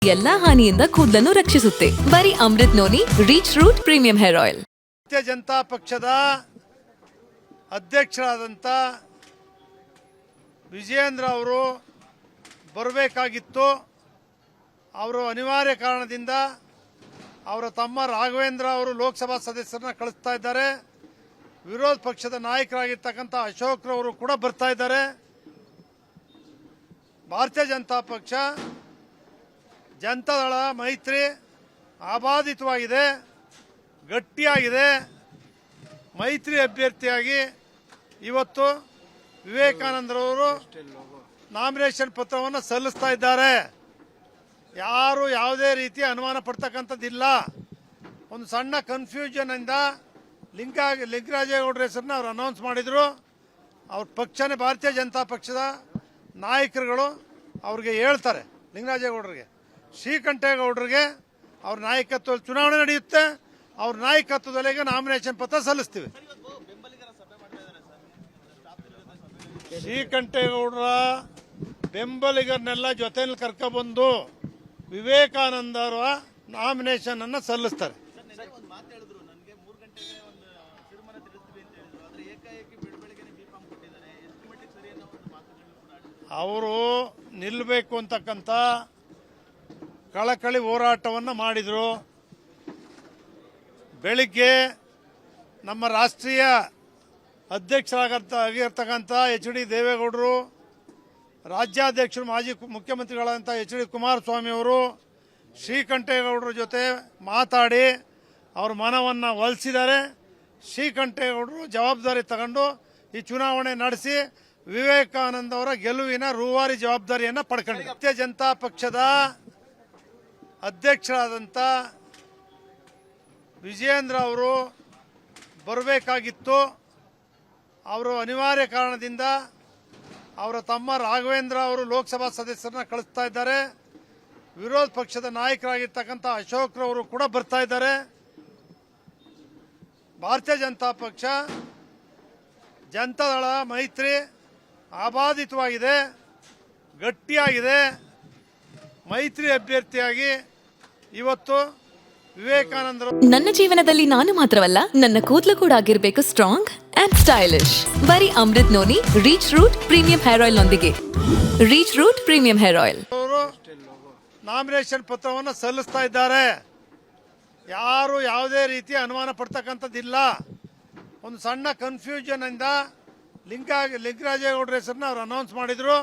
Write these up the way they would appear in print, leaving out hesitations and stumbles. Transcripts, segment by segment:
ಎಲ್ಲಾ ಹಾನಿಯಿಂದ ಕೂದಲನ್ನು ರಕ್ಷಿಸುತ್ತೆ. ಬರೀ Amrut noni reach root premium hair oil. ಭಾರತೀಯ ಜನತಾ ಪಕ್ಷದ ಅಧ್ಯಕ್ಷರಾದಂಥ ವಿಜಯೇಂದ್ರ ಅವರು ಬರಬೇಕಾಗಿತ್ತು. ಅವರು ಅನಿವಾರ್ಯ ಕಾರಣದಿಂದ ಅವರ ತಮ್ಮ ರಾಘವೇಂದ್ರ ಅವರು ಲೋಕಸಭಾ ಸದಸ್ಯರನ್ನ ಕಳಿಸ್ತಾ ಇದ್ದಾರೆ. ವಿರೋಧ ಪಕ್ಷದ ನಾಯಕರಾಗಿರ್ತಕ್ಕಂಥ ಅಶೋಕ್ರವರು ಕೂಡ ಬರ್ತಾ ಇದ್ದಾರೆ. ಭಾರತೀಯ ಜನತಾ ಪಕ್ಷ ಜನತಾದಳ ಮೈತ್ರಿ ಆಬಾಧಿತವಾಗಿದೆ, ಗಟ್ಟಿಯಾಗಿದೆ. ಮೈತ್ರಿ ಅಭ್ಯರ್ಥಿಯಾಗಿ ಇವತ್ತು ವಿವೇಕಾನಂದರವರು ನಾಮಿನೇಷನ್ ಪತ್ರವನ್ನು ಸಲ್ಲಿಸ್ತಾ ಇದ್ದಾರೆ. ಯಾರು ಯಾವುದೇ ರೀತಿ ಅನುಮಾನ ಪಡ್ತಕ್ಕಂಥದ್ದಿಲ್ಲ. ಒಂದು ಸಣ್ಣ ಕನ್ಫ್ಯೂಷನಿಂದ ಲಿಂಗರಾಜೇಗೌಡರ ಹೆಸರನ್ನ ಅವ್ರು ಅನೌನ್ಸ್ ಮಾಡಿದರು. ಅವ್ರ ಪಕ್ಷನೇ ಭಾರತೀಯ ಜನತಾ ಪಕ್ಷದ ನಾಯಕರುಗಳು ಅವ್ರಿಗೆ ಹೇಳ್ತಾರೆ, ಲಿಂಗರಾಜೇಗೌಡರಿಗೆ, ಶ್ರೀಕಂಠೇಗೌಡರಿಗೆ ಅವ್ರ ನಾಯಕತ್ವದಲ್ಲಿ ಚುನಾವಣೆ ನಡೆಯುತ್ತೆ. ಅವ್ರ ನಾಯಕತ್ವದಲ್ಲಿ ನಾಮಿನೇಷನ್ ಪತ್ರ ಸಲ್ಲಿಸ್ತೀವಿ. ಶ್ರೀಕಂಠೇಗೌಡರ ಬೆಂಬಲಿಗರನ್ನೆಲ್ಲ ಜೊತೆಯಲ್ಲಿ ಕರ್ಕೊಬಂದು ವಿವೇಕಾನಂದ ಅವರ ನಾಮಿನೇಷನ್ ಅನ್ನು ಸಲ್ಲಿಸ್ತಾರೆ. ಅವರು ನಿಲ್ಲಬೇಕು ಅಂತಕ್ಕಂಥ ಕಳಕಳಿ ಹೋರಾಟವನ್ನು ಮಾಡಿದರು. ಬೆಳಿಗ್ಗೆ ನಮ್ಮ ರಾಷ್ಟ್ರೀಯ ಅಧ್ಯಕ್ಷರಾಗಿರ್ತಕ್ಕಂಥ ಎಚ್ ಡಿ ದೇವೇಗೌಡರು, ರಾಜ್ಯಾಧ್ಯಕ್ಷರು ಮಾಜಿ ಮುಖ್ಯಮಂತ್ರಿಗಳಾದಂಥ ಎಚ್ ಡಿ ಕುಮಾರಸ್ವಾಮಿ ಅವರು ಶ್ರೀಕಂಠೇಗೌಡರ ಜೊತೆ ಮಾತಾಡಿ ಅವ್ರ ಮನವನ್ನು ಒಲಿಸಿದ್ದಾರೆ. ಶ್ರೀಕಂಠೇಗೌಡರು ಜವಾಬ್ದಾರಿ ತಗೊಂಡು ಈ ಚುನಾವಣೆ ನಡೆಸಿ ವಿವೇಕಾನಂದ ಅವರ ಗೆಲುವಿನ ರೂವಾರಿ ಜವಾಬ್ದಾರಿಯನ್ನು ಪಡ್ಕೊಂಡಿದ್ದಾರೆ. ಭಾರತೀಯ ಜನತಾ ಪಕ್ಷದ ಅಧ್ಯಕ್ಷರಾದಂಥ ವಿಜಯೇಂದ್ರ ಅವರು ಬರಬೇಕಾಗಿತ್ತು. ಅವರು ಅನಿವಾರ್ಯ ಕಾರಣದಿಂದ ಅವರ ತಮ್ಮ ರಾಘವೇಂದ್ರ ಅವರು ಲೋಕಸಭಾ ಸದಸ್ಯರನ್ನ ಕಳಿಸ್ತಾ ಇದ್ದಾರೆ. ವಿರೋಧ ಪಕ್ಷದ ನಾಯಕರಾಗಿರ್ತಕ್ಕಂಥ ಅಶೋಕ್ರವರು ಕೂಡ ಬರ್ತಾ ಇದ್ದಾರೆ. ಭಾರತೀಯ ಜನತಾ ಪಕ್ಷ ಜನತಾದಳ ಮೈತ್ರಿ ಆಬಾಧಿತವಾಗಿದೆ, ಗಟ್ಟಿಯಾಗಿದೆ. ಮೈತ್ರಿ ಅಭ್ಯರ್ಥಿಯಾಗಿ ಇವತ್ತು ವಿವೇಕಾನಂದರು. ನನ್ನ ಜೀವನದಲ್ಲಿ ನಾನು ಮಾತ್ರವಲ್ಲ, ನನ್ನ ಕೂದಲು ಕೂಡ ಆಗಿರಬೇಕು ಸ್ಟ್ರಾಂಗ್ ಅಂಡ್ ಸ್ಟೈಲಿಶ್. ಬರೀ Amrut noni reach root premium hair oil ನೊಂದಿಗೆ. Reach root premium hair oil. ಅವರು ನಾಮಿನೇಷನ್ ಪತ್ರವನ್ನು ಸಲ್ಲಿಸ್ತಾ ಇದ್ದಾರೆ. ಯಾರು ಯಾವುದೇ ರೀತಿ ಅನುಮಾನ ಪಡ್ತಕ್ಕಂಥದ್ದಿಲ್ಲ. ಒಂದು ಸಣ್ಣ ಕನ್ಫ್ಯೂಷನಿಂದ ಲಿಂಗರಾಜೇಗೌಡರ ಹೆಸರನ್ನ ಅವ್ರು ಅನೌನ್ಸ್ ಮಾಡಿದರು.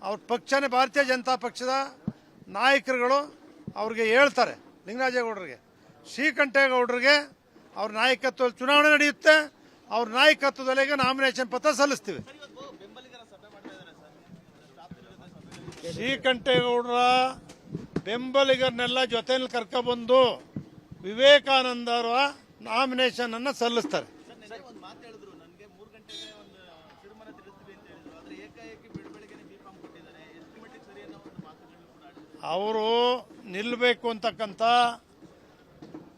ಅವ್ರ ಪಕ್ಷನೇ ಭಾರತೀಯ ಜನತಾ ಪಕ್ಷದ ನಾಯಕರುಗಳು ಅವ್ರಿಗೆ ಹೇಳ್ತಾರೆ, ಲಿಂಗರಾಜೇಗೌಡರಿಗೆ, ಶ್ರೀಕಂಠೇಗೌಡರಿಗೆ ಅವ್ರ ನಾಯಕತ್ವದಲ್ಲಿ ಚುನಾವಣೆ ನಡೆಯುತ್ತೆ. ಅವ್ರ ನಾಯಕತ್ವದಲ್ಲಿ ನಾಮಿನೇಷನ್ ಪತ್ರ ಸಲ್ಲಿಸ್ತೀವಿ. ಶ್ರೀಕಂಠೇಗೌಡರ ಬೆಂಬಲಿಗರನ್ನೆಲ್ಲ ಜೊತೆಯಲ್ಲಿ ಕರ್ಕೊಬಂದು ವಿವೇಕಾನಂದ ಅವರ ನಾಮಿನೇಷನ್ ಅನ್ನು ಸಲ್ಲಿಸ್ತಾರೆ. ಅವರು ನಿಲ್ಲಬೇಕು ಅಂತಕ್ಕಂಥ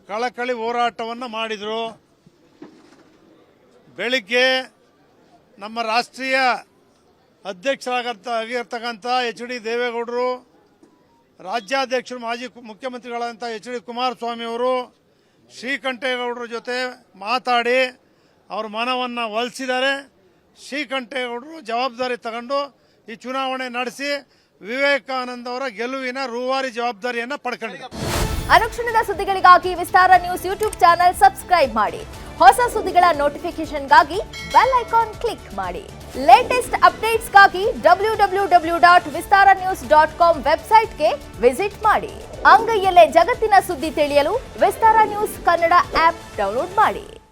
ಕಳಕಳಿ ಹೋರಾಟವನ್ನು ಮಾಡಿದರು. ಬೆಳಿಗ್ಗೆ ನಮ್ಮ ರಾಷ್ಟ್ರೀಯ ಅಧ್ಯಕ್ಷರಾಗಿರ್ತಕ್ಕಂಥ ಎಚ್ ಡಿ ದೇವೇಗೌಡರು, ರಾಜ್ಯಾಧ್ಯಕ್ಷರು ಮಾಜಿ ಮುಖ್ಯಮಂತ್ರಿಗಳಾದಂಥ ಎಚ್ ಡಿ ಕುಮಾರಸ್ವಾಮಿ ಅವರು ಶ್ರೀಕಂಠೇಗೌಡರ ಜೊತೆ ಮಾತಾಡಿ ಅವ್ರ ಮನವನ್ನು ಒಲಿಸಿದ್ದಾರೆ. ಶ್ರೀಕಂಠೇಗೌಡರು ಜವಾಬ್ದಾರಿ ತಗೊಂಡು ಈ ಚುನಾವಣೆ ನಡೆಸಿ ವಿವೇಕಾನಂದ ಅವರ ಗೆಲುವಿನ ರೂವಾರಿ ಜವಾಬ್ದಾರಿಯನ್ನು ಪಡ್ಕೊಂಡಿದ್ದಾರೆ. ಅನುಕ್ಷಣದ ಸುದ್ದಿಗಳಿಗಾಗಿ ವಿಸ್ತಾರ ನ್ಯೂಸ್ ಯೂಟ್ಯೂಬ್ ಚಾನೆಲ್ ಸಬ್ಸ್ಕ್ರೈಬ್ ಮಾಡಿ. ಹೊಸ ಸುದ್ದಿಗಳ ನೋಟಿಫಿಕೇಶನ್ಗಾಗಿ ಬೆಲ್ ಐಕಾನ್ ಕ್ಲಿಕ್ ಮಾಡಿ. ಲೇಟೆಸ್ಟ್ ಅಪ್ಡೇಟ್ಸ್ಗಾಗಿ www.vistaranews.com ವೆಬ್ಸೈಟ್ಗೆ ವಿಸಿಟ್ ಮಾಡಿ. ಅಂಗೈಯಲ್ಲೇ ಜಗತ್ತಿನ ಸುದ್ದಿ ತಿಳಿಯಲು ವಿಸ್ತಾರ ನ್ಯೂಸ್ ಕನ್ನಡ ಆಪ್ ಡೌನ್ಲೋಡ್ ಮಾಡಿ.